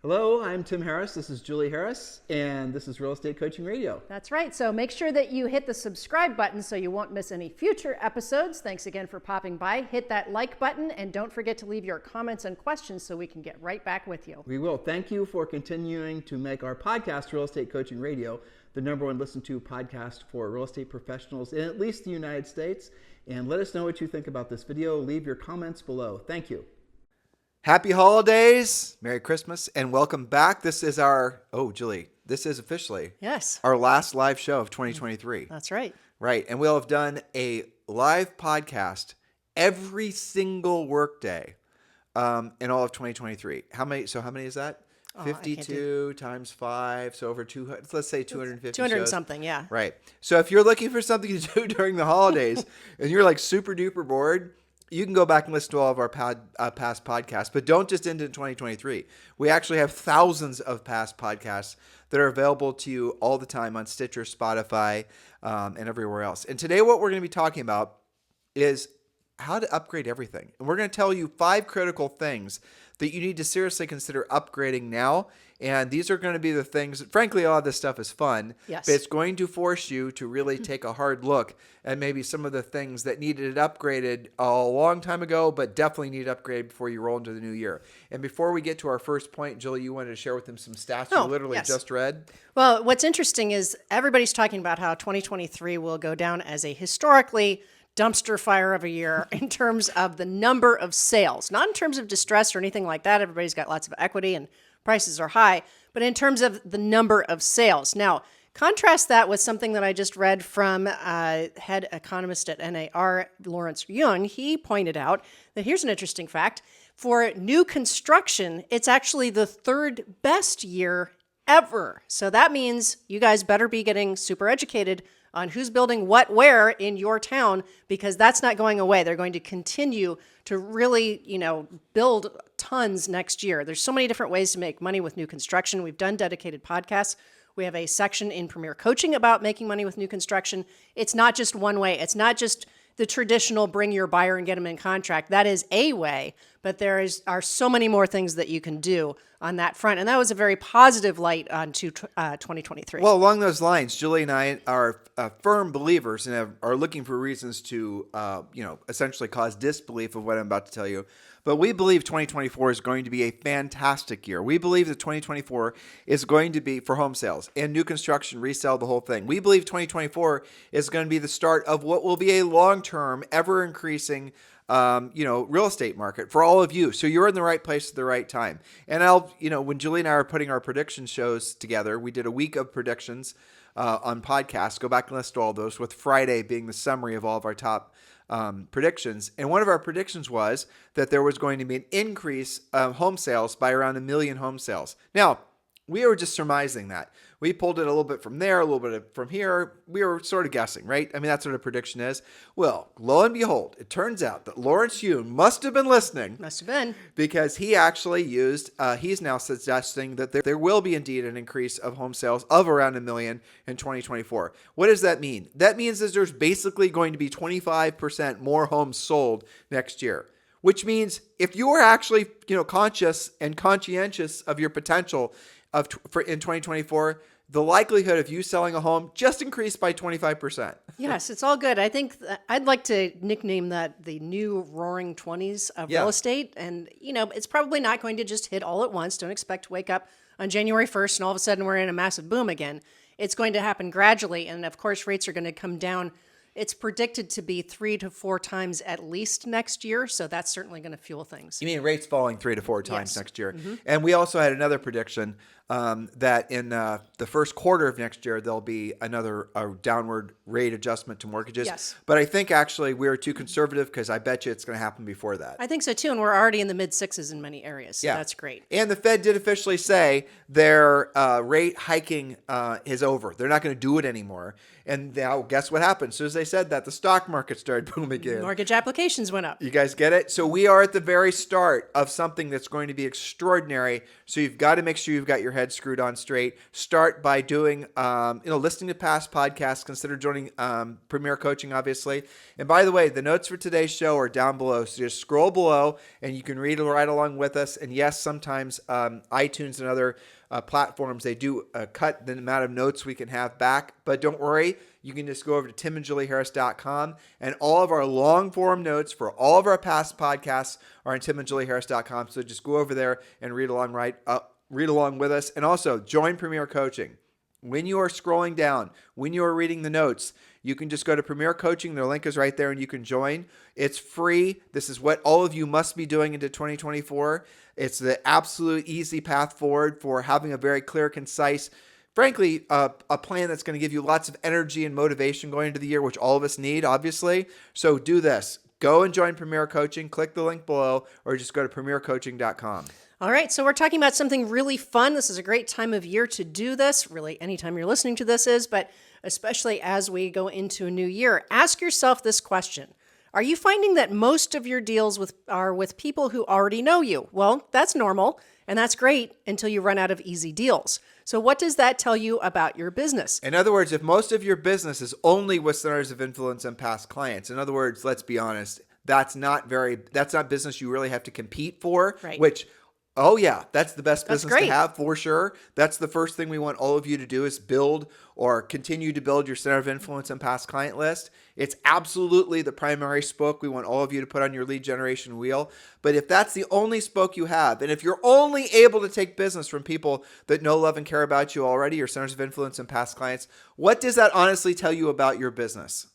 Hello, I'm Tim Harris. This is Julie Harris, and this is Real Estate Coaching Radio. That's right. So make sure that you hit the subscribe button so you won't miss any future episodes. Thanks again for popping by. Hit that like button, and don't forget to leave your comments and questions so we can get right back with you. We will. Thank you for continuing to make our podcast, Real Estate Coaching Radio, the #1 listened to podcast for real estate professionals in at least the United States. And let us know what you think about this video. Leave your comments below. Thank you. Happy holidays, Merry Christmas, and welcome back. This is Julie, this is officially our last live show of 2023. That's right. Right, and we'll have done a live podcast every single workday in all of 2023. How many is that? 52 times 5, so over 200, let's say 250 200 shows. And something, yeah. Right. So if you're looking for something to do during the holidays and you're like super duper bored, you can go back and listen to all of our past podcasts, but don't just end in 2023. We actually have thousands of past podcasts that are available to you all the time on Stitcher, Spotify, and everywhere else. And today what we're going to be talking about is how to upgrade everything. And we're going to tell you 5 critical things that you need to seriously consider upgrading now. And these are going to be the things, frankly, a lot of this stuff is fun, yes, but it's going to force you to really take a hard look at maybe some of the things that needed it upgraded a long time ago, but definitely need upgraded before you roll into the new year. And before we get to our first point, Julie, you wanted to share with them some stats you literally just read? Well, what's interesting is everybody's talking about how 2023 will go down as a historically dumpster fire of a year in terms of the number of sales, not in terms of distress or anything like that. Everybody's got lots of equity and prices are high, but in terms of the number of sales. Now, contrast that with something that I just read from head economist at NAR, Lawrence Yun. He pointed out that here's an interesting fact. For new construction, it's actually the 3rd best year ever. So that means you guys better be getting super educated on who's building what where in your town, because that's not going away. They're going to continue to really, build tons next year. There's so many different ways to make money with new construction. We've done dedicated podcasts. We have a section in Premier Coaching about making money with new construction. It's not just one way. It's not just the traditional bring your buyer and get them in contract. That is a way, but are so many more things that you can do on that front. And that was a very positive light on 2023. Well, along those lines, Julie and I are firm believers and are looking for reasons to, essentially cause disbelief of what I'm about to tell you. But we believe 2024 is going to be a fantastic year. We believe that 2024 is going to be for home sales and new construction, resale, the whole thing. We believe 2024 is going to be the start of what will be a long-term, ever-increasing real estate market for all of you. So you're in the right place at the right time. And when Julie and I are putting our prediction shows together, we did a week of predictions on podcasts. Go back and listen to all those, with Friday being the summary of all of our top predictions. And one of our predictions was that there was going to be an increase of home sales by around 1 million home sales. Now, we were just surmising that. We pulled it a little bit from there, a little bit from here. We were sort of guessing, right? I mean, that's what a prediction is. Well, lo and behold, it turns out that Lawrence Yun must have been listening. Must have been. Because he actually he's now suggesting that there will be indeed an increase of home sales of around 1 million in 2024. What does that mean? That means that there's basically going to be 25% more homes sold next year. Which means if you are actually, conscious and conscientious of your potential in 2024, the likelihood of you selling a home just increased by 25%. Yes, it's all good. I think I'd like to nickname that the new roaring 20s of real estate. And, it's probably not going to just hit all at once. Don't expect to wake up on January 1st and all of a sudden we're in a massive boom again. It's going to happen gradually. And of course, rates are going to come down. It's predicted to be 3 to 4 times at least next year. So that's certainly going to fuel things. You mean rates falling 3 to 4 times next year? Mm-hmm. And we also had another prediction that in the first quarter of next year, there'll be another downward rate adjustment to mortgages. Yes. But I think actually we're too conservative, because I bet you it's going to happen before that. I think so too. And we're already in the mid 6s in many areas. So that's great. And the Fed did officially say their rate hiking is over. They're not going to do it anymore. And now guess what happened? As soon as they said that, the stock market started booming again. Mortgage applications went up. You guys get it? So we are at the very start of something that's going to be extraordinary. So you've got to make sure you've got your head screwed on straight. Start by doing, listening to past podcasts. Consider joining Premier Coaching, obviously. And by the way, the notes for today's show are down below. So just scroll below and you can read right along with us. And yes, sometimes iTunes and other platforms, they do cut the amount of notes we can have back. But don't worry. You can just go over to timandjulieharris.com, and all of our long form notes for all of our past podcasts are on timandjulieharris.com. So just go over there and read along with us. And also join Premier Coaching. When you are scrolling down, when you are reading the notes, you can just go to Premier Coaching. Their link is right there and you can join. It's free. This is what all of you must be doing into 2024. It's the absolute easy path forward for having a very clear, concise, frankly, a plan that's going to give you lots of energy and motivation going into the year, which all of us need, obviously. So do this. Go and join Premier Coaching. Click the link below or just go to premiercoaching.com. All right, so we're talking about something really fun. This is a great time of year to do this. Really, anytime you're listening to this is, but especially as we go into a new year. Ask yourself this question. Are you finding that most of your deals are with people who already know you? Well, that's normal, and that's great until you run out of easy deals. So what does that tell you about your business? In other words, if most of your business is only with centers of influence and past clients, in other words, let's be honest, that's not business you really have to compete for, right. Which, oh yeah, that's the best That's business great. to have for sure. That's the first thing we want all of you to do is build or continue to build your center of influence and past client list. It's absolutely the primary spoke we want all of you to put on your lead generation wheel. But if that's the only spoke you have, and if you're only able to take business from people that know, love, and care about you already, your centers of influence and past clients, what does that honestly tell you about your business?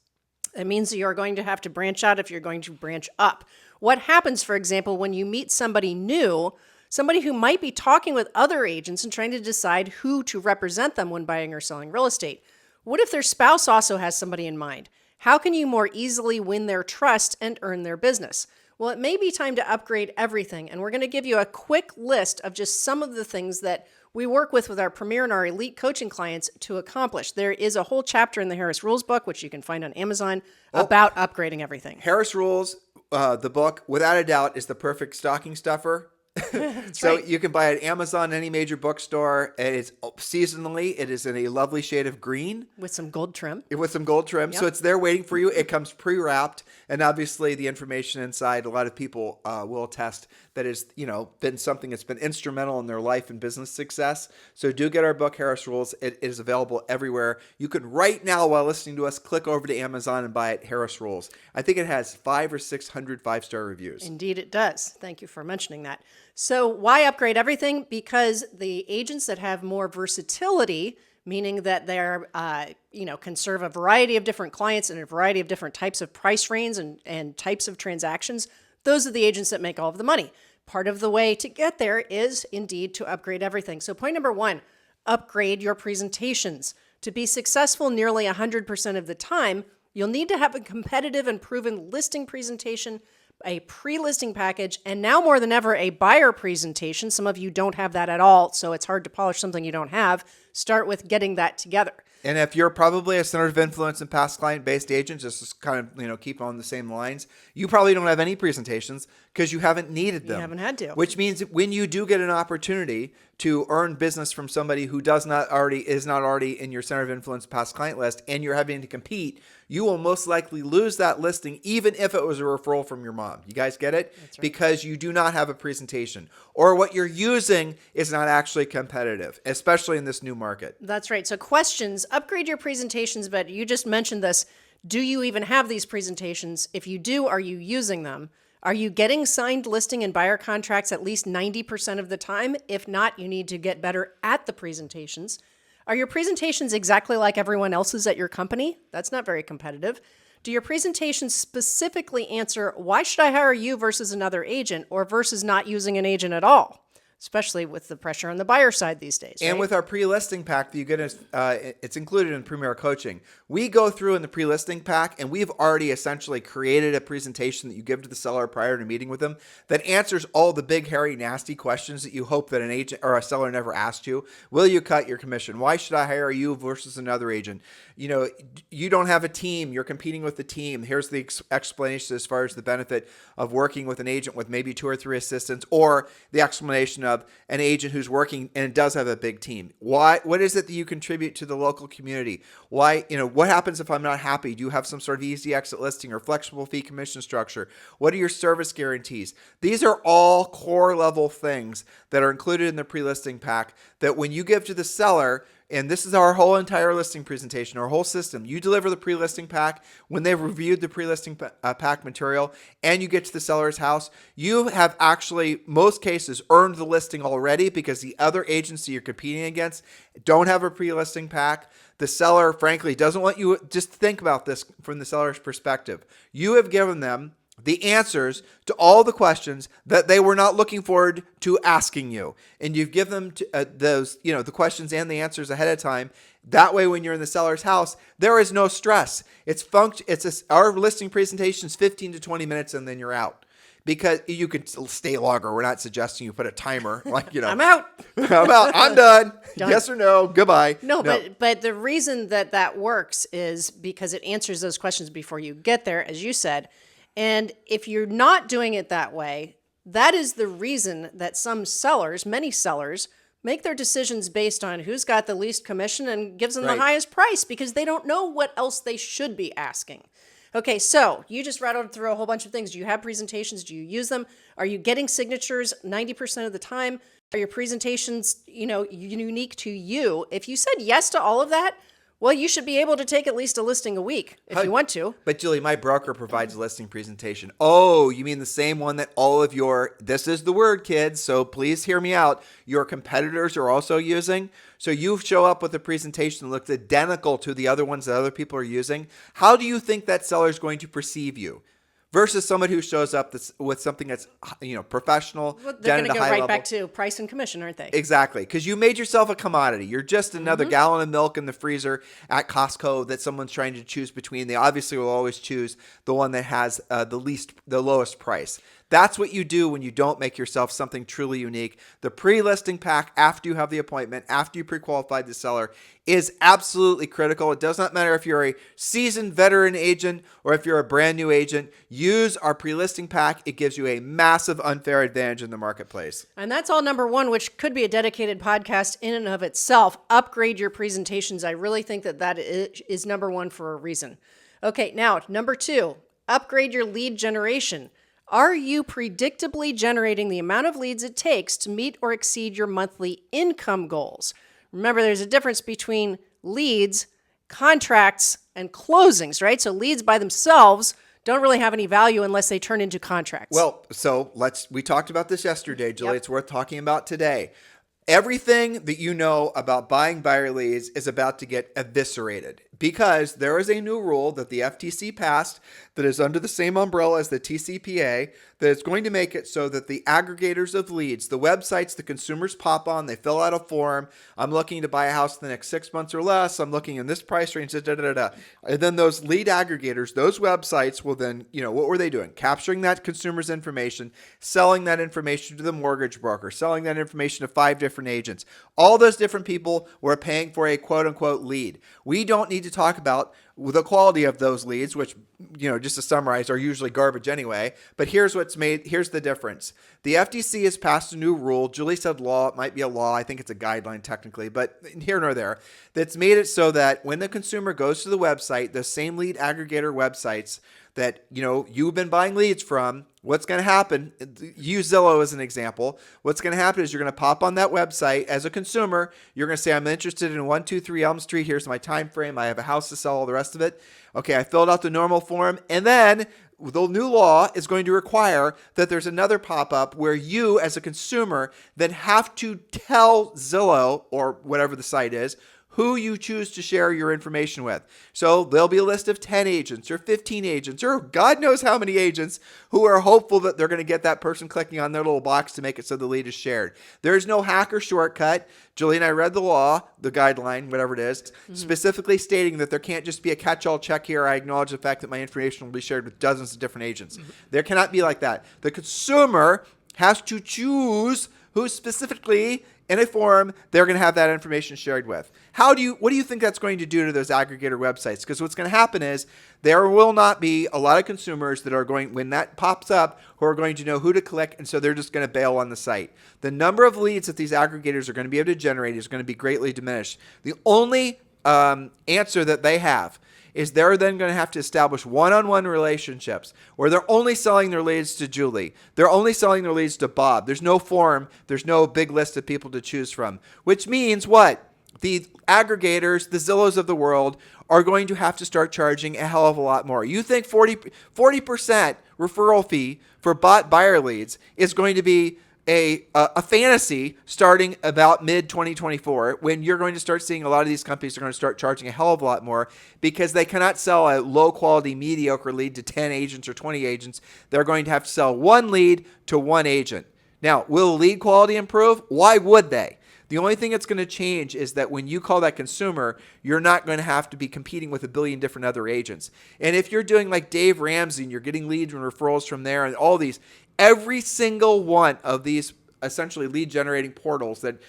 It means you're going to have to branch out if you're going to branch up. What happens, for example, when you meet somebody new, somebody who might be talking with other agents and trying to decide who to represent them when buying or selling real estate? What if their spouse also has somebody in mind? How can you more easily win their trust and earn their business? Well, it may be time to upgrade everything, and we're going to give you a quick list of just some of the things that we work with our Premier and our Elite coaching clients to accomplish. There is a whole chapter in the Harris Rules book, which you can find on Amazon, about upgrading everything. Harris Rules, the book, without a doubt, is the perfect stocking stuffer. So right. You can buy it at Amazon, any major bookstore. It's seasonally. It is in a lovely shade of green. With some gold trim. With some gold trim. Yep. So it's there waiting for you. It comes pre-wrapped. And obviously the information inside, a lot of people will attest that has been something that's been instrumental in their life and business success. So do get our book, Harris Rules. It is available everywhere. You can right now, while listening to us, click over to Amazon and buy it, Harris Rules. I think it has 500 or 600 5-star reviews. Indeed it does. Thank you for mentioning that. So why upgrade everything? Because the agents that have more versatility, meaning that they're, can serve a variety of different clients and a variety of different types of price range and types of transactions, those are the agents that make all of the money. Part of the way to get there is indeed to upgrade everything. So point number 1, upgrade your presentations. To be successful nearly 100% of the time, you'll need to have a competitive and proven listing presentation, a pre-listing package, and now more than ever, a buyer presentation. Some of you don't have that at all, so it's hard to polish something you don't have. Start with getting that together. And if you're probably a center of influence and past client-based agent, just to kind of keep on the same lines, you probably don't have any presentations because you haven't needed them. You haven't had to. Which means when you do get an opportunity to earn business from somebody who is not already in your center of influence past client list, and you're having to compete, you will most likely lose that listing, even if it was a referral from your mom. You guys get it? That's right. Because you do not have a presentation, or what you're using is not actually competitive, especially in this new market. That's right. So questions, upgrade your presentations, but you just mentioned this. Do you even have these presentations? If you do, are you using them? Are you getting signed listing and buyer contracts at least 90% of the time? If not, you need to get better at the presentations. Are your presentations exactly like everyone else's at your company? That's not very competitive. Do your presentations specifically answer, why should I hire you versus another agent or versus not using an agent at all? especially with the pressure on the buyer side these days. And right? with our pre-listing pack that you get, it's included in Premier Coaching. We go through in the pre-listing pack, and we've already essentially created a presentation that you give to the seller prior to meeting with them that answers all the big, hairy, nasty questions that you hope that an agent or a seller never asked you. Will you cut your commission? Why should I hire you versus another agent? You don't have a team. You're competing with the team. Here's the explanation as far as the benefit of working with an agent with maybe 2 or 3 assistants, or the explanation of an agent who's working and does have a big team. What is it that you contribute to the local community? Why, what happens if I'm not happy? Do you have some sort of easy exit listing or flexible fee commission structure? What are your service guarantees? These are all core level things that are included in the pre-listing pack that when you give to the seller, and this is our whole entire listing presentation, our whole system. You deliver the pre-listing pack when they've reviewed the pre-listing pack material and you get to the seller's house. You have actually, most cases, earned the listing already because the other agency you're competing against don't have a pre-listing pack. The seller, frankly, doesn't want you. Just think about this from the seller's perspective. You have given them the answers to all the questions that they were not looking forward to asking you. And you've given them the questions and the answers ahead of time. That way, when you're in the seller's house, there is no stress. Our listing presentation is 15 to 20 minutes and then you're out. Because you could stay longer. We're not suggesting you put a timer I'm out. I'm out. I'm done. Yes or no. Goodbye. No, but the reason that works is because it answers those questions before you get there, as you said. And if you're not doing it that way, that is the reason that many sellers, make their decisions based on who's got the least commission and gives them the highest price because they don't know what else they should be asking. Okay, so you just rattled through a whole bunch of things. Do you have presentations? Do you use them? Are you getting signatures 90% of the time? Are your presentations, unique to you? If you said yes to all of that, well, you should be able to take at least a listing a week if you want to. But Julie, my broker provides a listing presentation. Oh, you mean the same one that all of this is the word, kids, so please hear me out, your competitors are also using? So you show up with a presentation that looks identical to the other ones that other people are using. How do you think that seller is going to perceive you? Versus someone who shows up with something that's professional, well, they're going to go right level. back to price and commission, aren't they? Exactly, because you made yourself a commodity. You're just another gallon of milk in the freezer at Costco that someone's trying to choose between. They obviously will always choose the one that has the lowest price. That's what you do when you don't make yourself something truly unique. The pre-listing pack, after you have the appointment, after you pre-qualified the seller, is absolutely critical. It does not matter if you're a seasoned veteran agent or if you're a brand new agent. Use our pre-listing pack. It gives you a massive unfair advantage in the marketplace. And that's all number one, which could be a dedicated podcast in and of itself. Upgrade your presentations. I really think that is number one for a reason. Okay, now number two, upgrade your lead generation. Are you predictably generating the amount of leads it takes to meet or exceed your monthly income goals? Remember, there's a difference between leads, contracts, and closings, right? So leads by themselves don't really have any value unless they turn into contracts. Well, so we talked about this yesterday, Julie. Yep. It's worth talking about today. Everything that you know about buying buyer leads is about to get eviscerated because there is a new rule that the FTC passed that is under the same umbrella as the TCPA that is going to make it so that the aggregators of leads, the websites the consumers pop on, they fill out a form. I'm looking to buy a house in the next 6 months or less. I'm looking in this price range, And then those lead aggregators, those websites will then, what were they doing? Capturing that consumer's information, selling that information to the mortgage broker, selling that information to 5 different agents. All those different people were paying for a quote unquote lead. We don't need to talk about the quality of those leads, which, just to summarize, are usually garbage anyway. But here's the difference. The FTC has passed a new rule. Julie said law. It might be a law. I think it's a guideline technically, but here nor there. That's made it so that when the consumer goes to the website, the same lead aggregator websites that, you've been buying leads from, what's going to happen, use Zillow as an example. What's going to happen is you're going to pop on that website as a consumer. You're going to say, I'm interested in 123 Elm Street. Here's my time frame. I have a house to sell, all the rest of it. Okay, I filled out the normal form. And then the new law is going to require that there's another pop-up where you as a consumer then have to tell Zillow or whatever the site is who you choose to share your information with. So there'll be a list of 10 agents or 15 agents or God knows how many agents who are hopeful that they're going to get that person clicking on their little box to make it so the lead is shared. There's no hacker shortcut. Julie and I read the law, the guideline, whatever it is, specifically stating that there can't just be a catch-all check here. I acknowledge the fact that my information will be shared with dozens of different agents. There cannot be like that. The consumer has to choose who specifically in a form they're going to have that information shared with. What do you think that's going to do to those aggregator websites? Because what's going to happen is there will not be a lot of consumers that are going, when that pops up, who are going to know who to click, and so they're just going to bail on the site. The number of leads that these aggregators are going to be able to generate is going to be greatly diminished. The only answer that they have is they're then going to have to establish one-on-one relationships where they're only selling their leads to Julie. They're only selling their leads to Bob. There's no forum. There's no big list of people to choose from, which means what? The aggregators, the Zillows of the world, are going to have to start charging a hell of a lot more. You think 40% referral fee for bot buyer leads is going to be a fantasy starting about mid-2024, when you're going to start seeing a lot of these companies are going to start charging a hell of a lot more because they cannot sell a low-quality, mediocre lead to 10 agents or 20 agents. They're going to have to sell one lead to one agent. Now, will lead quality improve? Why would they? The only thing that's going to change is that when you call that consumer, you're not going to have to be competing with a billion different other agents. And if you're doing like Dave Ramsey and you're getting leads and referrals from there and all these, every single one of these essentially lead generating portals that,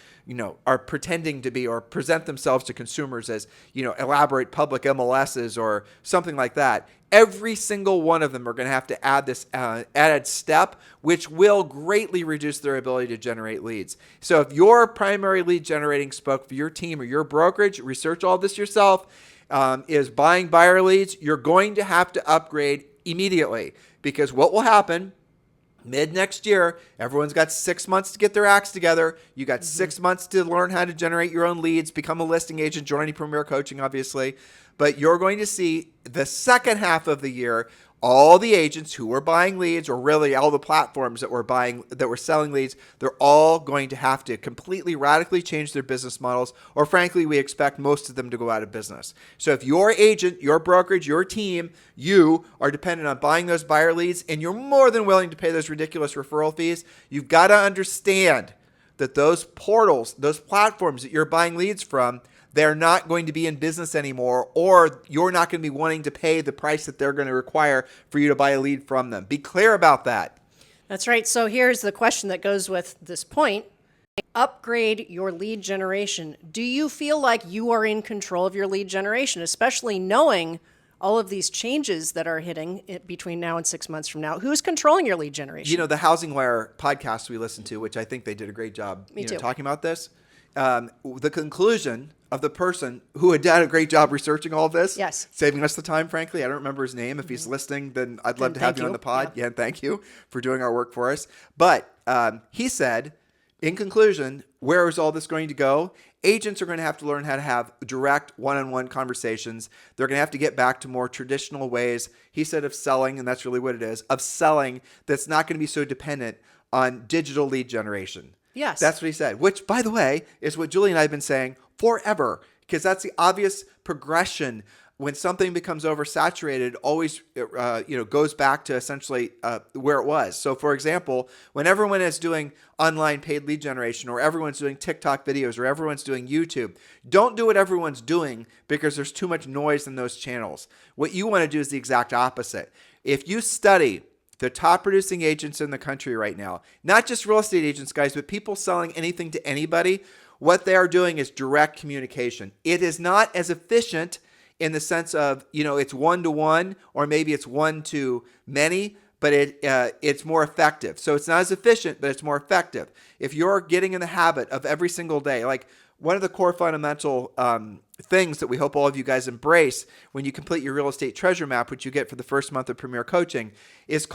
are pretending to be or present themselves to consumers as, elaborate public MLSs or something like that, every single one of them are going to have to add this added step, which will greatly reduce their ability to generate leads. So if your primary lead generating spoke for your team or your brokerage, research all this yourself, is buying buyer leads, you're going to have to upgrade immediately, because what will happen mid next year, everyone's got 6 months to get their acts together. You got 6 months to learn how to generate your own leads, become a listing agent, join Premier Coaching, obviously. But you're going to see the second half of the year, all the agents who were buying leads, or really all the platforms that were selling leads, they're all going to have to completely radically change their business models, or frankly, we expect most of them to go out of business. So if your agent, your brokerage, your team, you are dependent on buying those buyer leads, and you're more than willing to pay those ridiculous referral fees, you've got to understand that those portals, those platforms that you're buying leads from, they're not going to be in business anymore, or you're not going to be wanting to pay the price that they're going to require for you to buy a lead from them. Be clear about that. That's right. So here's the question that goes with this point. Upgrade your lead generation. Do you feel like you are in control of your lead generation, especially knowing all of these changes that are hitting between now and 6 months from now? Who's controlling your lead generation? The Housing Wire podcast we listened to, which I think they did a great job talking about this. The conclusion of the person who had done a great job researching all of this, yes, saving us the time, frankly. I don't remember his name. If he's listening, then I'd love to have you on the pod. Yeah, thank you for doing our work for us. But he said, in conclusion, where is all this going to go? Agents are going to have to learn how to have direct one-on-one conversations. They're going to have to get back to more traditional ways, he said, of selling, and that's really what it is, of selling that's not going to be so dependent on digital lead generation. Yes. That's what he said, which, by the way, is what Julie and I have been saying forever, because that's the obvious progression. When something becomes oversaturated, always goes back to essentially where it was. So, for example, when everyone is doing online paid lead generation, or everyone's doing TikTok videos, or everyone's doing YouTube, don't do what everyone's doing because there's too much noise in those channels. What you want to do is the exact opposite. If you study the top producing agents in the country right now, not just real estate agents, guys, but people selling anything to anybody, what they are doing is direct communication. It is not as efficient in the sense of, it's one-to-one, or maybe it's one-to-many, but it's more effective. So it's not as efficient, but it's more effective. If you're getting in the habit of every single day, like one of the core fundamental things that we hope all of you guys embrace when you complete your real estate treasure map, which you get for the first month of Premier Coaching, is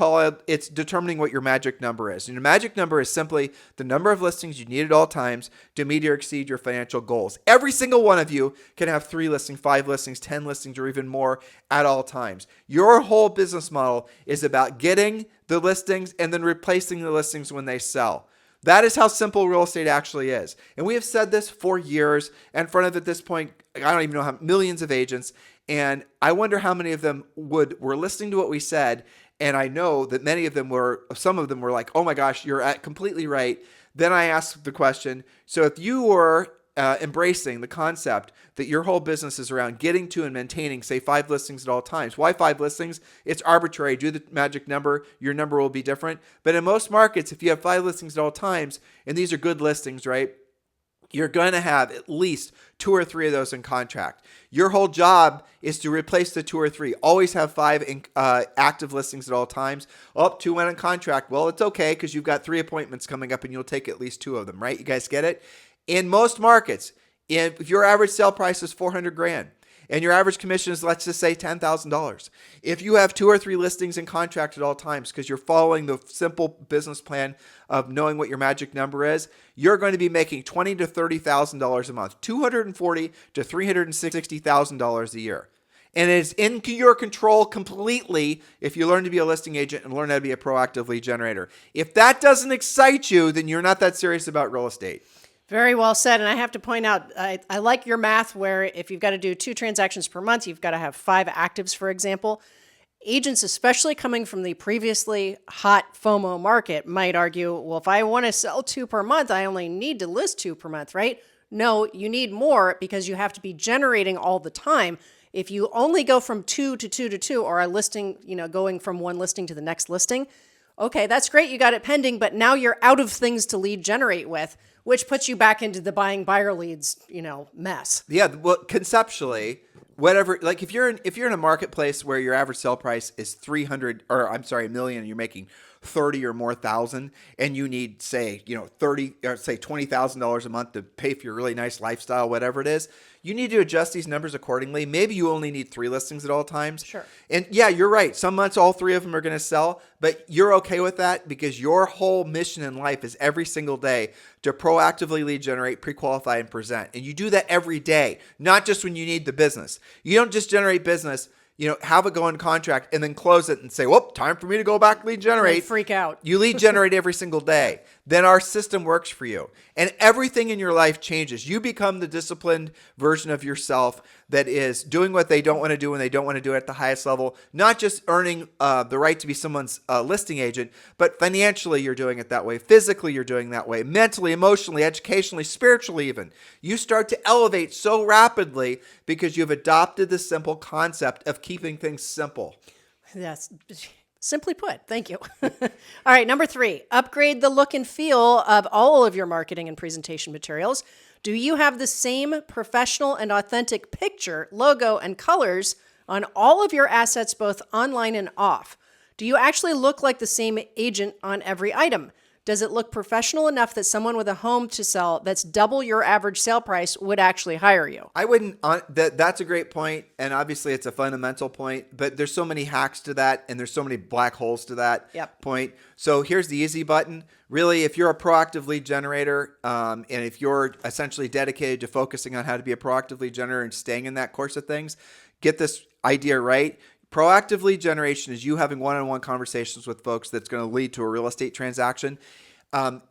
it's determining what your magic number is. And your magic number is simply the number of listings you need at all times to meet or exceed your financial goals. Every single one of you can have 3 listings, 5 listings, 10 listings, or even more at all times. Your whole business model is about getting the listings and then replacing the listings when they sell. That is how simple real estate actually is. And we have said this for years in front of, at this point, I don't even know how millions of agents. And I wonder how many of them were listening to what we said. And I know that some of them were like, oh my gosh, you're completely right. Then I asked the question, so if you were embracing the concept that your whole business is around getting to and maintaining, say, 5 listings at all times. Why 5 listings? It's arbitrary. Do the magic number. Your number will be different. But in most markets, if you have 5 listings at all times, and these are good listings, right? You're going to have at least 2 or 3 of those in contract. Your whole job is to replace the 2 or 3. Always have 5 active listings at all times. 2 went in contract. Well, it's okay because you've got 3 appointments coming up and you'll take at least 2 of them, right? You guys get it? In most markets, if your average sale price is $400,000 and your average commission is, let's just say, $10,000, if you have 2 or 3 listings in contract at all times because you're following the simple business plan of knowing what your magic number is, you're going to be making $20,000 to $30,000 a month, $240,000 to $360,000 a year. And it's in your control completely if you learn to be a listing agent and learn how to be a proactive lead generator. If that doesn't excite you, then you're not that serious about real estate. Very well said. And I have to point out, I like your math where if you've got to do 2 transactions per month, you've got to have 5 actives, for example. Agents, especially coming from the previously hot FOMO market, might argue, well, if I want to sell 2 per month, I only need to list 2 per month, right? No, you need more because you have to be generating all the time. If you only go from 2 to 2 to 2, or a listing, going from one listing to the next listing, okay, that's great. You got it pending, but now you're out of things to lead generate with, which puts you back into the buying buyer leads, mess. Yeah, well, conceptually, whatever, like if you're in a marketplace where your average sale price is $1 million, and you're making 30 or more thousand, and you need, say, $20,000 a month to pay for your really nice lifestyle, whatever it is, you need to adjust these numbers accordingly. Maybe you only need 3 listings at all times. Sure. And yeah, you're right. Some months, all 3 of them are going to sell, but you're okay with that because your whole mission in life is every single day to proactively lead generate, pre-qualify, and present. And you do that every day, not just when you need the business. You don't just generate business, have it go in contract and then close it and say, whoop, time for me to go back lead generate. They freak out. You lead generate every single day. Then our system works for you. And everything in your life changes. You become the disciplined version of yourself that is doing what they don't want to do when they don't want to do it at the highest level. Not just earning the right to be someone's listing agent, but financially you're doing it that way. Physically you're doing that way. Mentally, emotionally, educationally, spiritually even. You start to elevate so rapidly because you've adopted the simple concept of keeping things simple. Yes. Simply put, thank you. All right, number 3, upgrade the look and feel of all of your marketing and presentation materials. Do you have the same professional and authentic picture, logo, and colors on all of your assets, both online and off? Do you actually look like the same agent on every item? Does it look professional enough that someone with a home to sell that's double your average sale price would actually hire you? I wouldn't. That's a great point, and obviously it's a fundamental point. But there's so many hacks to that, and there's so many black holes to that point. So here's the easy button. Really, if you're a proactive lead generator, and if you're essentially dedicated to focusing on how to be a proactive lead generator and staying in that course of things, get this idea right. Proactive lead generation is you having one-on-one conversations with folks that's going to lead to a real estate transaction.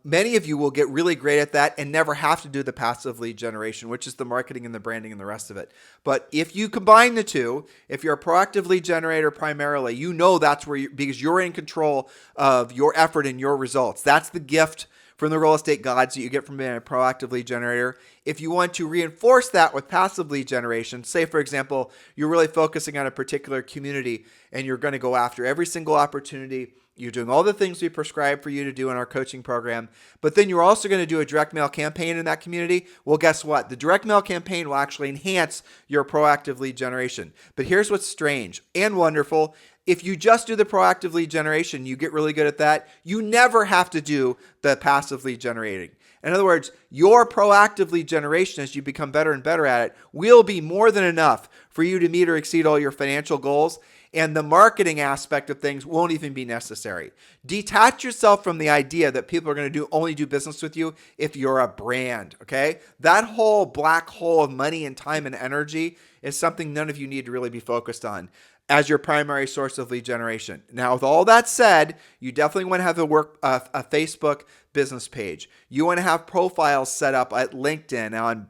Many of you will get really great at that and never have to do the passive lead generation, which is the marketing and the branding and the rest of it. But if you combine the two, if you're a proactive lead generator primarily, that's where because you're in control of your effort and your results. That's the gift from the real estate gods that you get from being a proactive lead generator. If you want to reinforce that with passive lead generation, say, for example, you're really focusing on a particular community and you're going to go after every single opportunity. You're doing all the things we prescribe for you to do in our coaching program, but then you're also going to do a direct mail campaign in that community. Well, guess what? The direct mail campaign will actually enhance your proactive lead generation. But here's what's strange and wonderful. If you just do the proactive lead generation, you get really good at that. You never have to do the passive lead generating. In other words, your proactive lead generation, as you become better and better at it, will be more than enough for you to meet or exceed all your financial goals. And the marketing aspect of things won't even be necessary. Detach yourself from the idea that people are going to only do business with you if you're a brand, okay? That whole black hole of money and time and energy is something none of you need to really be focused on. as your primary source of lead generation. Now, with all that said, you definitely want to have a Facebook business page. You want to have profiles set up at LinkedIn, on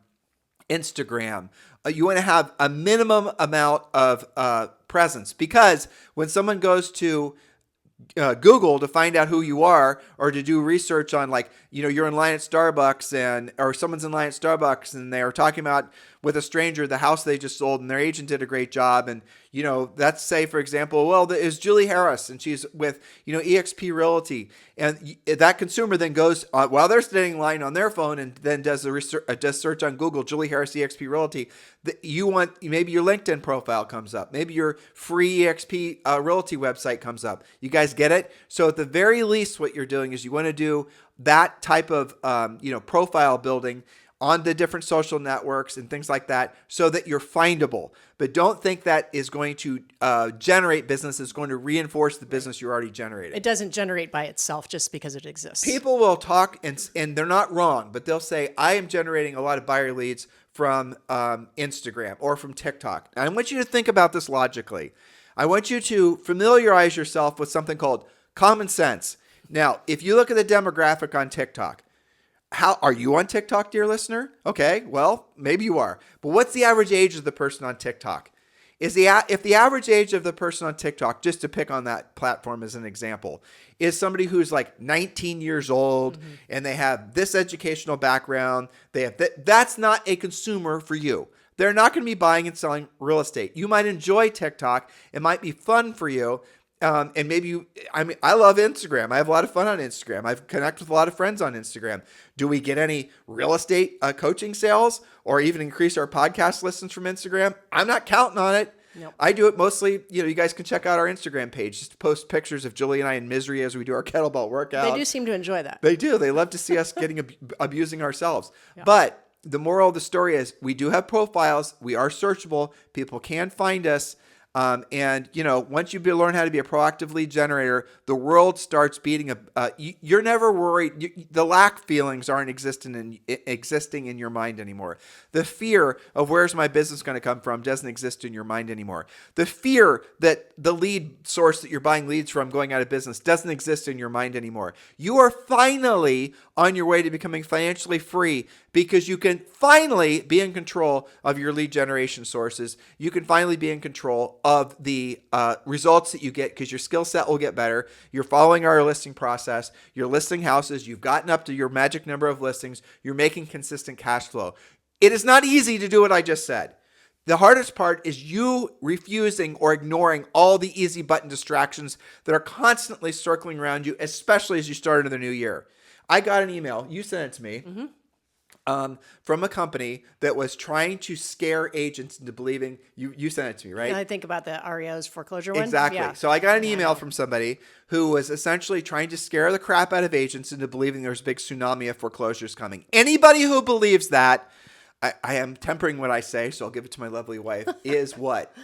Instagram. You want to have a minimum amount of presence, because when someone goes to Google to find out who you are, or to do research on, like, you're in line at Starbucks or someone's in line at Starbucks and they're talking about with a stranger the house they just sold and their agent did a great job. And, let's say, for example, well, is Julie Harris and she's with, eXp Realty. And that consumer then goes while they're standing in line on their phone and then does search on Google, Julie Harris, eXp Realty. Maybe your LinkedIn profile comes up. Maybe your free eXp Realty website comes up. You guys get it? So at the very least, what you're doing is you want to do that type of, profile building on the different social networks and things like that, so that you're findable. But don't think that is going to generate business. It's going to reinforce the business you're already generating. It doesn't generate by itself just because it exists. People will talk, and they're not wrong, but they'll say, I am generating a lot of buyer leads from Instagram or from TikTok. And I want you to think about this logically. I want you to familiarize yourself with something called common sense. Now, if you look at the demographic on TikTok, how are you on TikTok, dear listener? Okay, well, maybe you are. But what's the average age of the person on TikTok? If the average age of the person on TikTok, just to pick on that platform as an example, is somebody who's like 19 years old, and they have this educational background, that's not a consumer for you. They're not going to be buying and selling real estate. You might enjoy TikTok. It might be fun for you. And maybe I love Instagram. I have a lot of fun on Instagram. I've connected with a lot of friends on Instagram. Do we get any real estate coaching sales or even increase our podcast listens from Instagram? I'm not counting on it. Nope. I do it mostly, you guys can check out our Instagram page, just to post pictures of Julie and I in misery as we do our kettlebell workout. They do seem to enjoy that. They do. They love to see us abusing ourselves. Yeah. But the moral of the story is we do have profiles. We are searchable. People can find us. And once you learn how to be a proactive lead generator, the world starts beating you're never worried. The lack feelings aren't existing in your mind anymore. The fear of where's my business going to come from doesn't exist in your mind anymore. The fear that the lead source that you're buying leads from going out of business doesn't exist in your mind anymore. You are finally on your way to becoming financially free, because you can finally be in control of your lead generation sources. You can finally be in control of the results that you get, because your skill set will get better. You're following our listing process. You're listing houses. You've gotten up to your magic number of listings. You're making consistent cash flow. It is not easy to do what I just said. The hardest part is you refusing or ignoring all the easy button distractions that are constantly circling around you, especially as you start into the new year. I got an email. You sent it to me. From a company that was trying to scare agents into believing, you sent it to me, right? I think about the REO's foreclosure one. Exactly. Yeah. So I got an email from somebody who was essentially trying to scare the crap out of agents into believing there's a big tsunami of foreclosures coming. Anybody who believes that, I am tempering what I say, so I'll give it to my lovely wife, is what?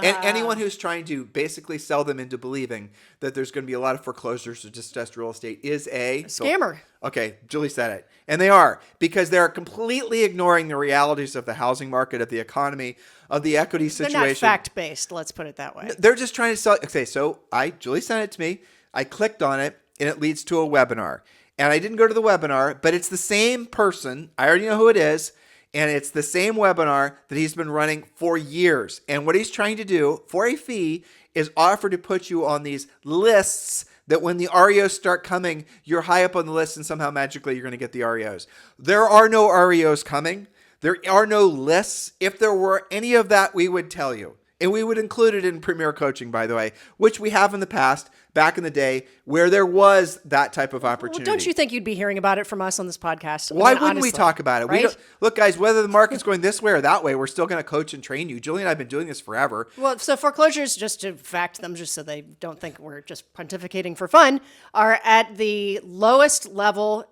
And anyone who's trying to basically sell them into believing that there's going to be a lot of foreclosures or distressed real estate is a scammer. Okay, Julie said it. And they are, because they're completely ignoring the realities of the housing market, of the economy, of the equity situation. They're not fact-based, let's put it that way. They're just trying to sell. Okay, so Julie sent it to me. I clicked on it, and it leads to a webinar. And I didn't go to the webinar, but it's the same person. I already know who it is. And it's the same webinar that he's been running for years. And what he's trying to do for a fee is offer to put you on these lists that when the REOs start coming, you're high up on the list and somehow magically you're going to get the REOs. There are no REOs coming. There are no lists. If there were any of that, we would tell you. And we would include it in Premier Coaching, by the way, which we have in the past, back in the day, where there was that type of opportunity. Well, don't you think you'd be hearing about it from us on this podcast? Why wouldn't we talk about it? Right? Look, guys, whether the market's going this way or that way, we're still going to coach and train you. Julie and I have been doing this forever. Well, so foreclosures, just to fact them, just so they don't think we're just pontificating for fun, are at the lowest level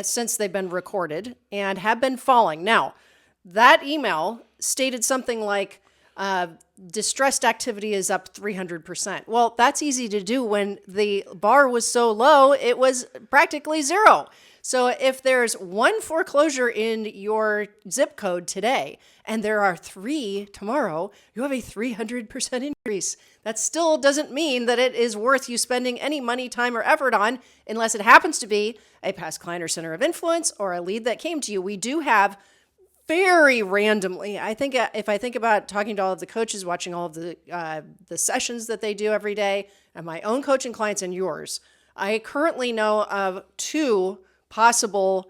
since they've been recorded and have been falling. Now, that email stated something like, distressed activity is up 300%. Well, that's easy to do when the bar was so low, it was practically zero. So if there's one foreclosure in your zip code today and there are 3 tomorrow, you have a 300% increase. That still doesn't mean that it is worth you spending any money, time, or effort on unless it happens to be a past client or center of influence or a lead that came to you. We do have very randomly, I think if I think about talking to all of the coaches, watching all of the sessions that they do every day, and my own coaching clients and yours, I currently know of 2 possible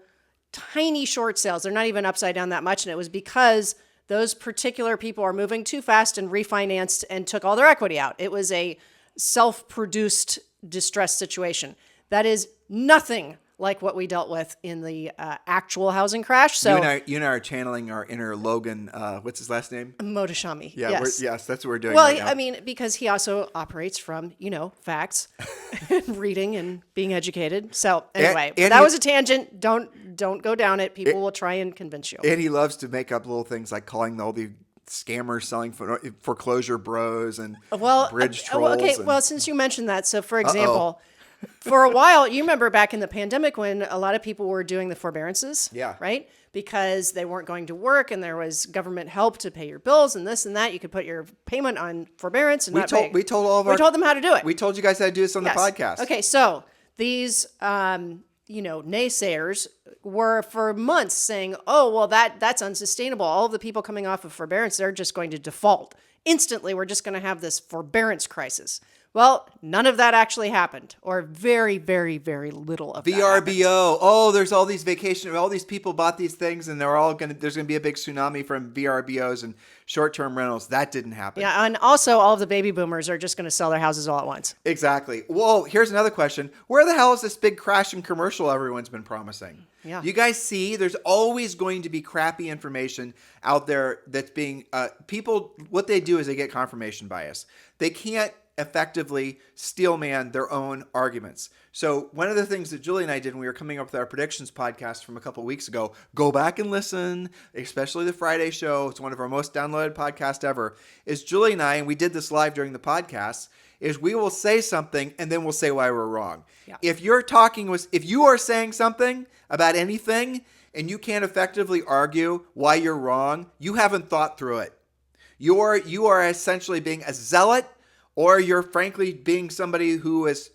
tiny short sales. They're not even upside down that much, and it was because those particular people are moving too fast and refinanced and took all their equity out. It was a self-produced distress situation. That is nothing like what we dealt with in the actual housing crash. So you and I are channeling our inner Logan. What's his last name? Motoshami. Yeah, yes. That's what we're doing. Well, right now. I mean, because he also operates from, facts, and reading and being educated. So anyway, and that he- was a tangent. Don't go down it. People will try and convince you. And he loves to make up little things like calling all the scammers selling foreclosure bros and bridge trolls. Okay. Well, since you mentioned that, so for example, for a while, you remember back in the pandemic when a lot of people were doing the forbearances, right? Because they weren't going to work and there was government help to pay your bills and this and that. You could put your payment on forbearance and we told them how to do it. We told you guys how to do this on the podcast. Okay, so these naysayers were for months saying, "Oh, well, that's unsustainable. All of the people coming off of forbearance, they're just going to default instantly. We're just going to have this forbearance crisis." Well, none of that actually happened, or very, very, very little of that happened. VRBO. Oh, there's all these all these people bought these things, and there's gonna be a big tsunami from VRBOs and short-term rentals. That didn't happen. Yeah, and also all of the baby boomers are just going to sell their houses all at once. Exactly. Whoa, here's another question. Where the hell is this big crash and commercial everyone's been promising? Yeah. You guys see, there's always going to be crappy information out there that's being, people, what they do is they get confirmation bias. They can't effectively steelman their own arguments. So one of the things that Julie and I did when we were coming up with our predictions podcast from a couple of weeks ago, go back and listen, especially the Friday show. It's one of our most downloaded podcasts ever, is Julie and I, and we did this live during the podcast, is we will say something and then we'll say why we're wrong. Yeah. If you are saying something about anything and you can't effectively argue why you're wrong, you haven't thought through it. You are essentially being a zealot, or you're frankly being somebody who is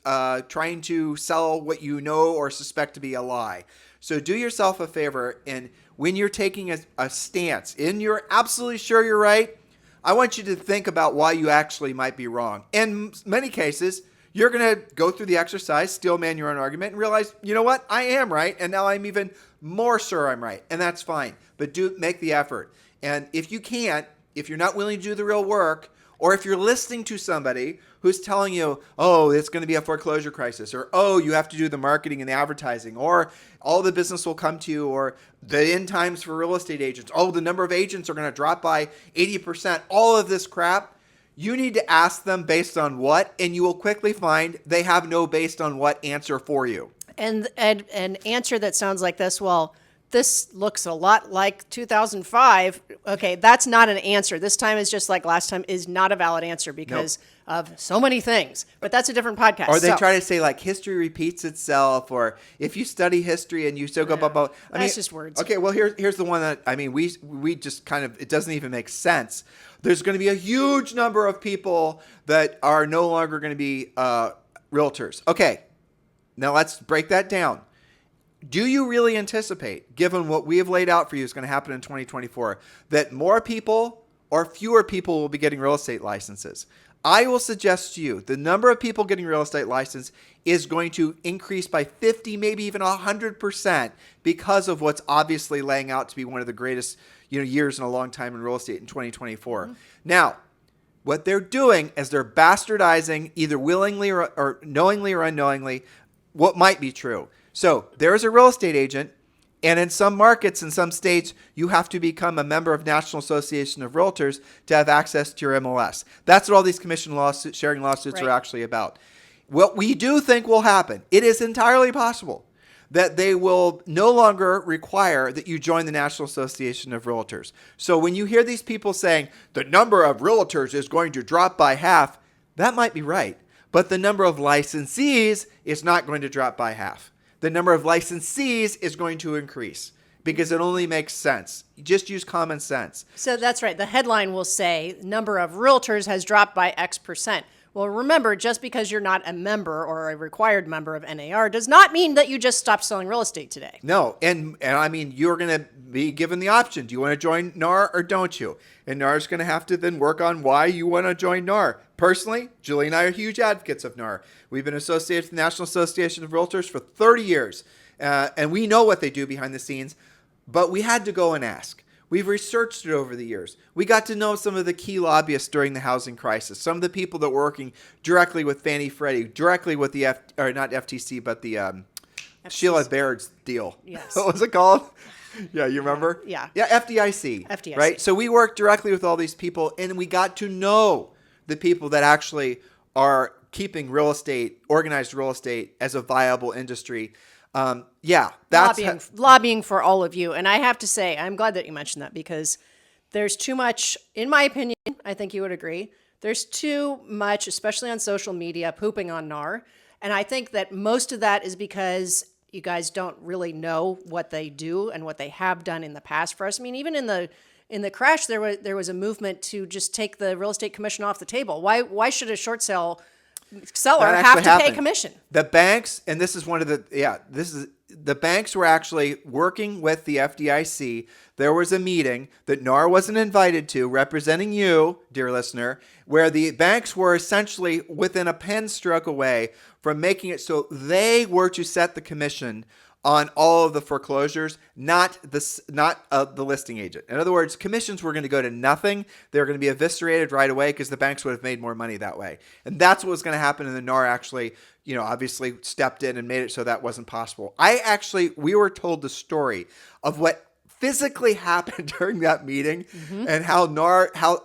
trying to sell what you know or suspect to be a lie. So do yourself a favor, and when you're taking a stance and you're absolutely sure you're right, I want you to think about why you actually might be wrong. In many cases, you're going to go through the exercise, steelman your own argument, and realize, you know what, I am right, and now I'm even more sure I'm right, and that's fine. But make the effort. And if you're not willing to do the real work, or if you're listening to somebody who's telling you, oh, it's going to be a foreclosure crisis, or, oh, you have to do the marketing and the advertising, or all the business will come to you, or the end times for real estate agents, oh, the number of agents are going to drop by 80%, all of this crap, you need to ask them based on what, and you will quickly find they have no based on what answer for you. And an answer that sounds like this, well, this looks a lot like 2005. Okay, that's not an answer. This time is just like last time is not a valid answer because of so many things. But that's a different podcast. Or they try to say like history repeats itself, or if you study history and you still go about. That's just words. Okay, well here's the one that we just kind of, it doesn't even make sense. There's going to be a huge number of people that are no longer going to be realtors. Okay, now let's break that down. Do you really anticipate, given what we have laid out for you is going to happen in 2024, that more people or fewer people will be getting real estate licenses? I will suggest to you the number of people getting real estate license is going to increase by 50, maybe even 100% because of what's obviously laying out to be one of the greatest years in a long time in real estate in 2024. Mm-hmm. Now, what they're doing is they're bastardizing either willingly or knowingly or unknowingly what might be true. So there's a real estate agent, and in some markets, in some states, you have to become a member of National Association of Realtors to have access to your MLS. That's what all these commission sharing lawsuits are actually about. What we do think will happen, it is entirely possible that they will no longer require that you join the National Association of Realtors. So when you hear these people saying the number of realtors is going to drop by half, that might be right. But the number of licensees is not going to drop by half. the number of licensees is going to increase because it only makes sense. Just use common sense. So that's right. The headline will say number of realtors has dropped by X percent. Well, remember, just because you're not a member or a required member of NAR does not mean that you just stopped selling real estate today. No, and I mean, you're going to be given the option. Do you want to join NAR or don't you? And NAR is going to have to then work on why you want to join NAR. Personally, Julie and I are huge advocates of NAR. We've been associated with the National Association of Realtors for 30 years, and we know what they do behind the scenes, but we had to go and ask. We've researched it over the years. We got to know some of the key lobbyists during the housing crisis, some of the people that were working directly with Fannie Freddie, directly with the not FTC, but the Sheila Baird's deal. Yes. What was it called? Yeah, you remember? Yeah. Yeah, FDIC. FDIC. Right? So we worked directly with all these people, and we got to know the people that actually are keeping real estate, organized real estate, as a viable industry. That's lobbying for all of you. And I have to say, I'm glad that you mentioned that because there's too much, in my opinion, I think you would agree, there's too much, especially on social media, pooping on NAR. And I think that most of that is because you guys don't really know what they do and what they have done in the past for us. I mean, even in the crash, there was a movement to just take the real estate commission off the table. Why should a short sale seller have to pay a commission? The banks, and this is one of the banks were actually working with the FDIC. There was a meeting that NAR wasn't invited to, representing you, dear listener, where the banks were essentially within a pen stroke away from making it so they were to set the commission on all of the foreclosures, not the listing agent. In other words, commissions were going to go to nothing. They were going to be eviscerated right away because the banks would have made more money that way. And that's what was going to happen. And the NAR actually, obviously stepped in and made it so that wasn't possible. We were told the story of what physically happened during that meeting and how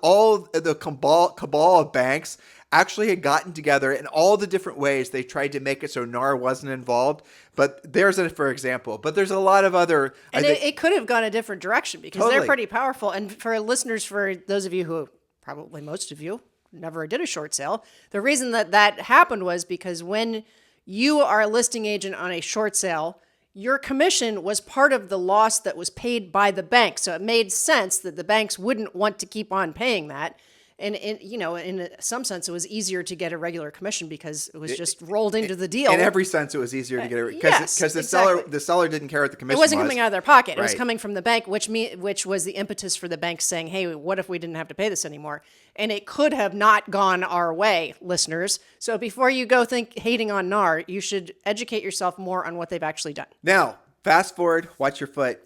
all the cabal of banks actually had gotten together in all the different ways they tried to make it so NAR wasn't involved. But there's for example. But there's a lot of other... And it could have gone a different direction because Totally. they're pretty powerful. And for listeners, for those of you who, probably most of you, never did a short sale, the reason that happened was because when you are a listing agent on a short sale, your commission was part of the loss that was paid by the bank. So it made sense that the banks wouldn't want to keep on paying that. And in some sense, it was easier to get a regular commission because it was just rolled into the deal. In every sense, it was easier to get it because the seller didn't care what the commission was. It wasn't coming out of their pocket. Right. It was coming from the bank, which was the impetus for the bank saying, "Hey, what if we didn't have to pay this anymore?" And it could have not gone our way, listeners. So before you go hating on NAR, you should educate yourself more on what they've actually done. Now, fast forward, watch your foot.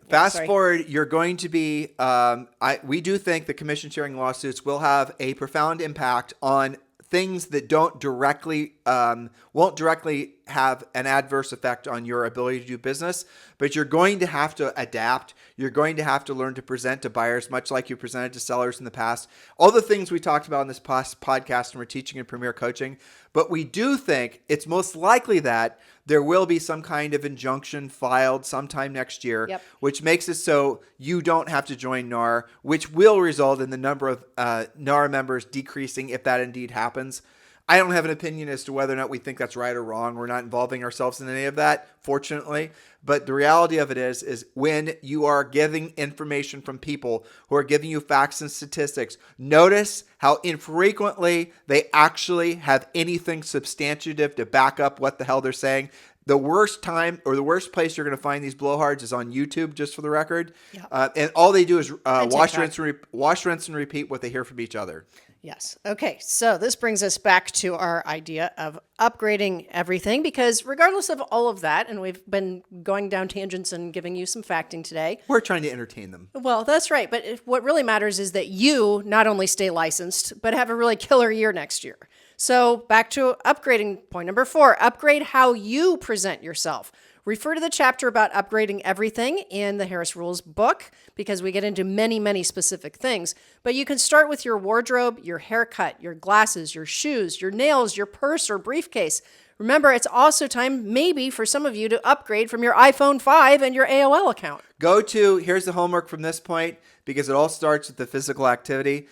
Forward, you're going to be, we do think the commission sharing lawsuits will have a profound impact on things that won't directly have an adverse effect on your ability to do business, but you're going to have to adapt. You're going to have to learn to present to buyers, much like you presented to sellers in the past. All the things we talked about in this podcast and we're teaching in Premier Coaching, but we do think it's most likely that there will be some kind of injunction filed sometime next year, which makes it so you don't have to join NAR, which will result in the number of NAR members decreasing if that indeed happens. I don't have an opinion as to whether or not we think that's right or wrong. We're not involving ourselves in any of that, fortunately. But the reality of it is when you are getting information from people who are giving you facts and statistics, notice how infrequently they actually have anything substantive to back up what the hell they're saying. The worst time or the worst place you're going to find these blowhards is on YouTube, just for the record. And all they do is wash, rinse, and repeat what they hear from each other. Yes. Okay. So this brings us back to our idea of upgrading everything, because regardless of all of that, and we've been going down tangents and giving you some facting today. We're trying to entertain them. Well, that's right. But what really matters is that you not only stay licensed, but have a really killer year next year. So back to upgrading point number 4, upgrade how you present yourself. Refer to the chapter about upgrading everything in the Harris Rules book, because we get into many, many specific things. But you can start with your wardrobe, your haircut, your glasses, your shoes, your nails, your purse or briefcase. Remember, it's also time maybe for some of you to upgrade from your iPhone 5 and your AOL account. Here's the homework from this point, because it all starts with the physical activity.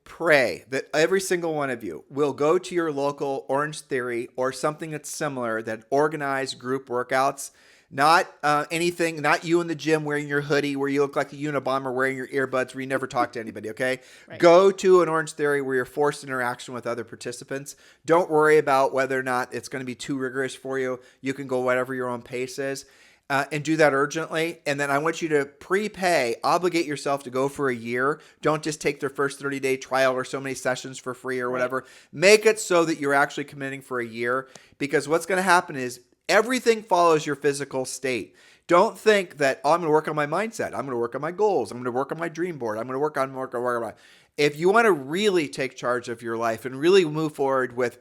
pray that every single one of you will go to your local Orange Theory or something that's similar, that organized group workouts. Not anything, not you in the gym wearing your hoodie where you look like a Unabomber wearing your earbuds where you never talk to anybody, okay? Right. Go to an Orange Theory where you're forced interaction with other participants. Don't worry about whether or not it's going to be too rigorous for you. You can go whatever your own pace is. And do that urgently. And then I want you to prepay, obligate yourself to go for a year. Don't just take their first 30-day trial or so many sessions for free or whatever. Make it so that you're actually committing for a year, because what's going to happen is everything follows your physical state. Don't think that, oh, I'm going to work on my mindset. I'm going to work on my goals. I'm going to work on my dream board. I'm going to work on. If you want to really take charge of your life and really move forward with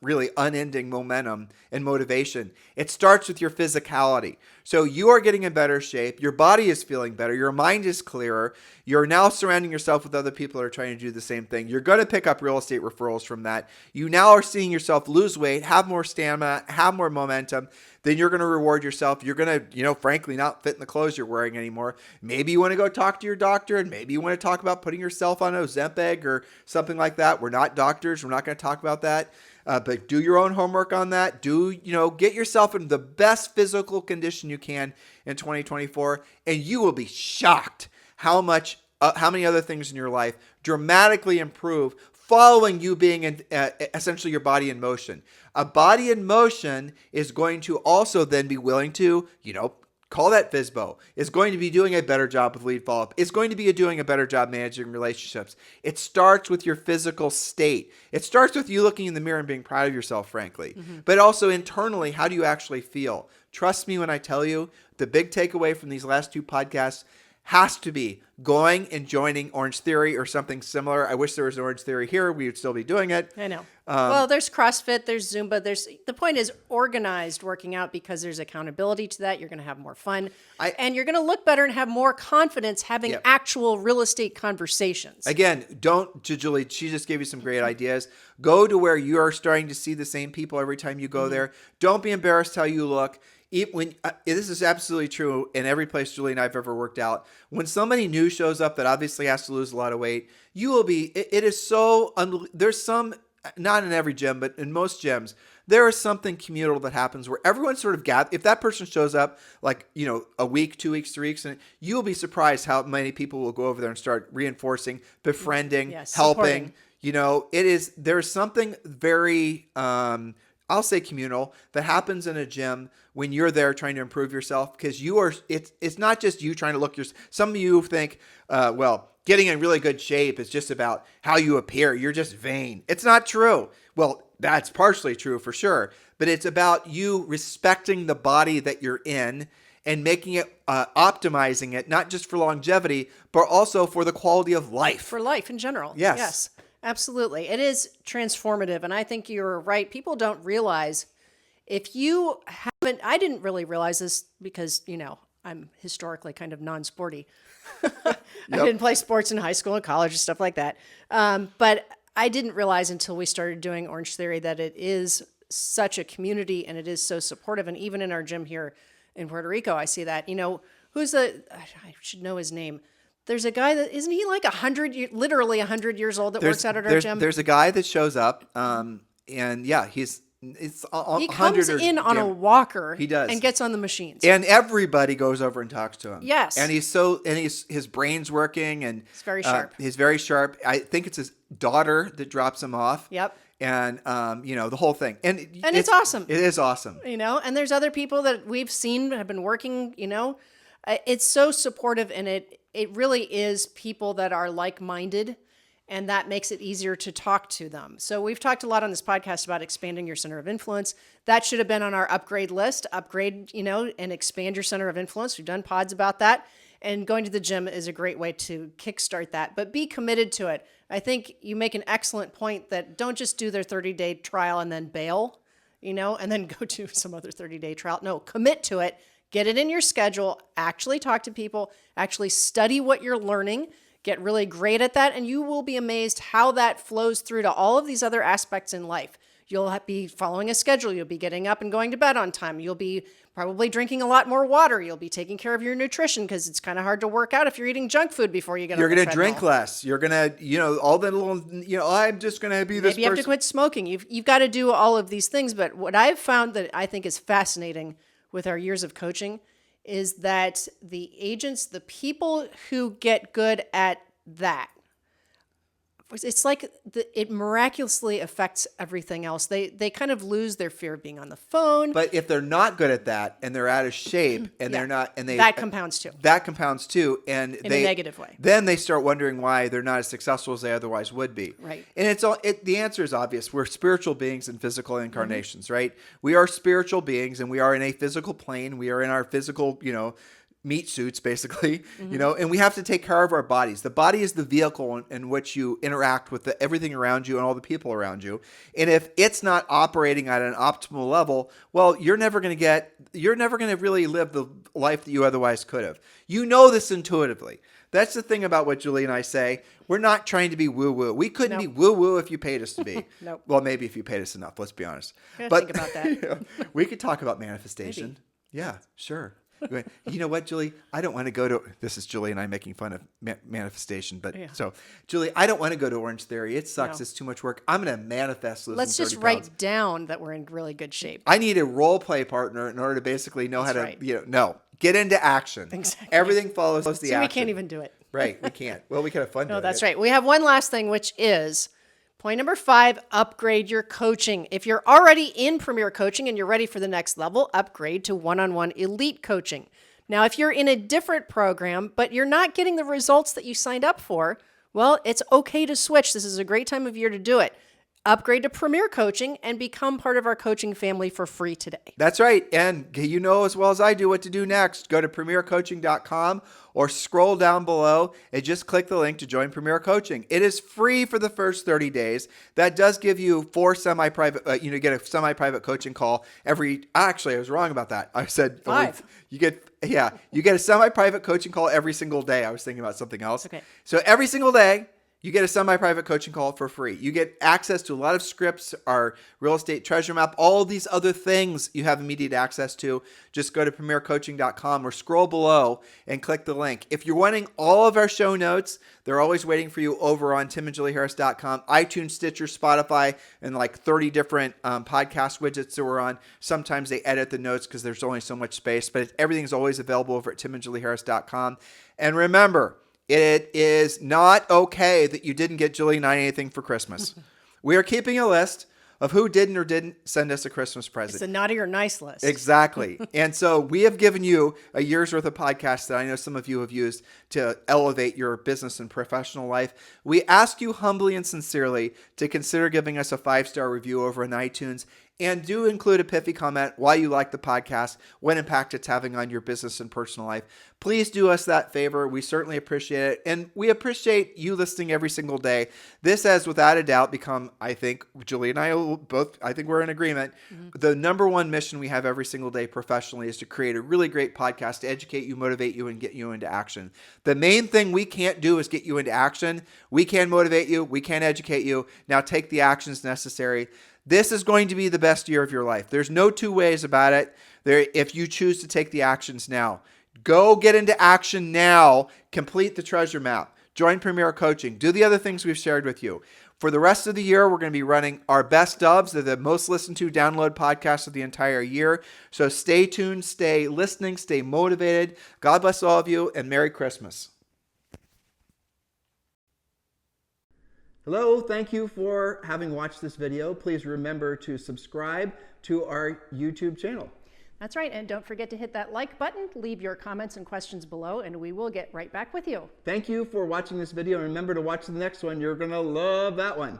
really unending momentum and motivation, it starts with your physicality. So you are getting in better shape. Your body is feeling better. Your mind is clearer. You're now surrounding yourself with other people who are trying to do the same thing. You're going to pick up real estate referrals from that. You now are seeing yourself lose weight, have more stamina, have more momentum. Then you're going to reward yourself. You're going to, frankly, not fit in the clothes you're wearing anymore. Maybe you want to go talk to your doctor, and maybe you want to talk about putting yourself on Ozempic or something like that. We're not doctors. We're not going to talk about that. But do your own homework on that. Get yourself in the best physical condition you can in 2024, and you will be shocked how many other things in your life dramatically improve following you being in essentially your body in motion. A body in motion is going to also then be willing to, call that FSBO, is going to be doing a better job with lead follow-up, is going to be doing a better job managing relationships. It starts with your physical state. It starts with you looking in the mirror and being proud of yourself, frankly. But also internally, how do you actually feel? Trust me when I tell you, the big takeaway from these last two podcasts has to be going and joining Orange Theory or something similar. I wish there was an Orange Theory here. We would still be doing it. I know. Well, there's CrossFit, there's Zumba. The point is organized working out, because there's accountability to that. You're going to have more fun, and you're going to look better and have more confidence having actual real estate conversations. Again, to Julie, she just gave you some great ideas. Go to where you are starting to see the same people every time you go there. Don't be embarrassed how you look. This is absolutely true in every place Julie and I have ever worked out. When somebody new shows up that obviously has to lose a lot of weight, you will be, it is so, there's some, not in every gym, but in most gyms, there is something communal that happens where everyone sort of gathers. If that person shows up like, a week, 2 weeks, 3 weeks, and you will be surprised how many people will go over there and start reinforcing, befriending, helping. Supporting. There's something very, I'll say communal, that happens in a gym when you're there trying to improve yourself, because it's not just you trying to look some of you think, getting in really good shape is just about how you appear. You're just vain. It's not true. Well, that's partially true for sure, but it's about you respecting the body that you're in and making it, optimizing it, not just for longevity, but also for the quality of life. For life in general. Yes. Absolutely. It is transformative. And I think you're right. People don't realize, if you haven't, I didn't really realize this because, I'm historically kind of non-sporty. I didn't play sports in high school and college and stuff like that. But I didn't realize until we started doing Orange Theory that it is such a community and it is so supportive. And even in our gym here in Puerto Rico, I see that. I should know his name. There's a guy that, isn't he like literally 100 years old that works out at our gym? There's a guy that shows up, and yeah, he comes in on a walker. He does, and gets on the machines, and everybody goes over and talks to him. Yes, and his brain's working, and it's very sharp. He's very sharp. I think it's his daughter that drops him off. Yep. And the whole thing, and it's awesome. It is awesome. And there's other people that we've seen have been working. It's so supportive, and it really is people that are like-minded, and that makes it easier to talk to them. So we've talked a lot on this podcast about expanding your center of influence. That should have been on our upgrade list. Upgrade, and expand your center of influence. We've done pods about that. And going to the gym is a great way to kickstart that. But be committed to it. I think you make an excellent point that don't just do their 30-day trial and then bail, and then go to some other 30-day trial. No, commit to it. Get it in your schedule, actually talk to people, actually study what you're learning, get really great at that, and you will be amazed how that flows through to all of these other aspects in life. You'll be following a schedule. You'll be getting up and going to bed on time. You'll be probably drinking a lot more water. You'll be taking care of your nutrition because it's kind of hard to work out if you're eating junk food before you get You're on the going to treadmill. drink less. You're going to, all the little, I'm just going to be this Maybe you have to person. quit smoking. You've got to do all of these things. But what I've found that I think is fascinating with our years of coaching is that the agents, the people who get good at that, it's like it miraculously affects everything else. They kind of lose their fear of being on the phone. But if they're not good at that and they're out of shape and Yeah. they're not, and That compounds too. That compounds too, and In a negative way. Then they start wondering why they're not as successful as they otherwise would be. Right. And the answer is obvious. We're spiritual beings in physical incarnations, right? We are spiritual beings, and we are in a physical plane. We are in our physical, meat suits, basically, and we have to take care of our bodies. The body is the vehicle in which you interact with everything around you and all the people around you. And if it's not operating at an optimal level, well, you're never going to really live the life that you otherwise could have. You know this intuitively. That's the thing about what Julie and I say. We're not trying to be woo-woo. We couldn't be woo-woo if you paid us to be. Nope. Well, maybe if you paid us enough, let's be honest. Think about that. We could talk about manifestation. Maybe. Yeah, sure. You know what, Julie? I don't want to go to, this is Julie and I making fun of manifestation, but so, Julie, I don't want to go to Orange Theory. It sucks. No. It's too much work. I'm going to manifest losing 30 Let's just pounds. write down that we're in really good shape. I need a role play partner in order to basically know how to, right. Get into action. Exactly. Everything follows the So action. we can't even do it. Right, we can't. Well, we can have fun doing No, that's it. right. We have one last thing, which is point number 5, upgrade your coaching. If you're already in Premier Coaching and you're ready for the next level, upgrade to one-on-one elite coaching. Now, if you're in a different program, but you're not getting the results that you signed up for, well, it's okay to switch. This is a great time of year to do it. Upgrade to Premier Coaching and become part of our coaching family for free today. That's right. And you know as well as I do what to do next. Go to premiercoaching.com or scroll down below and just click the link to join Premier Coaching. It is free for the first 30 days. That does give you 4 semi-private, get a semi-private coaching call actually, I was wrong about that. I said 5. You get a semi-private coaching call every single day. I was thinking about something else. Okay. So every single day, you get a semi-private coaching call for free. You get access to a lot of scripts, our real estate treasure map, all these other things you have immediate access to. Just go to premiercoaching.com or scroll below and click the link. If you're wanting all of our show notes, they're always waiting for you over on timandjulieharris.com, iTunes, Stitcher, Spotify, and like 30 different podcast widgets that we're on. Sometimes they edit the notes because there's only so much space, but everything's always available over at timandjulieharris.com. And remember, it is not okay that you didn't get Julie and I anything for Christmas. We are keeping a list of who didn't or didn't send us a Christmas present. It's a naughty or nice list. Exactly. And so we have given you a year's worth of podcasts that I know some of you have used to elevate your business and professional life. We ask you humbly and sincerely to consider giving us a 5-star review over on iTunes. And do include a pithy comment why you like the podcast, what impact it's having on your business and personal life. Please do us that favor. We certainly appreciate it. And we appreciate you listening every single day. This has without a doubt become, I think, Julie and I both, I think we're in agreement. The number one mission we have every single day professionally is to create a really great podcast to educate you, motivate you, and get you into action. The main thing we can't do is get you into action. We can motivate you. We can educate you. Now take the actions necessary. This is going to be the best year of your life. There's no two ways about it. If you choose to take the actions now, go get into action now. Complete the treasure map. Join Premier Coaching. Do the other things we've shared with you. For the rest of the year, we're going to be running our best dubs. They're the most listened to download podcasts of the entire year. So stay tuned, stay listening, stay motivated. God bless all of you, and Merry Christmas. Hello, thank you for having watched this video. Please remember to subscribe to our YouTube channel. That's right. And don't forget to hit that like button, leave your comments and questions below, and we will get right back with you. Thank you for watching this video. And remember to watch the next one. You're going to love that one.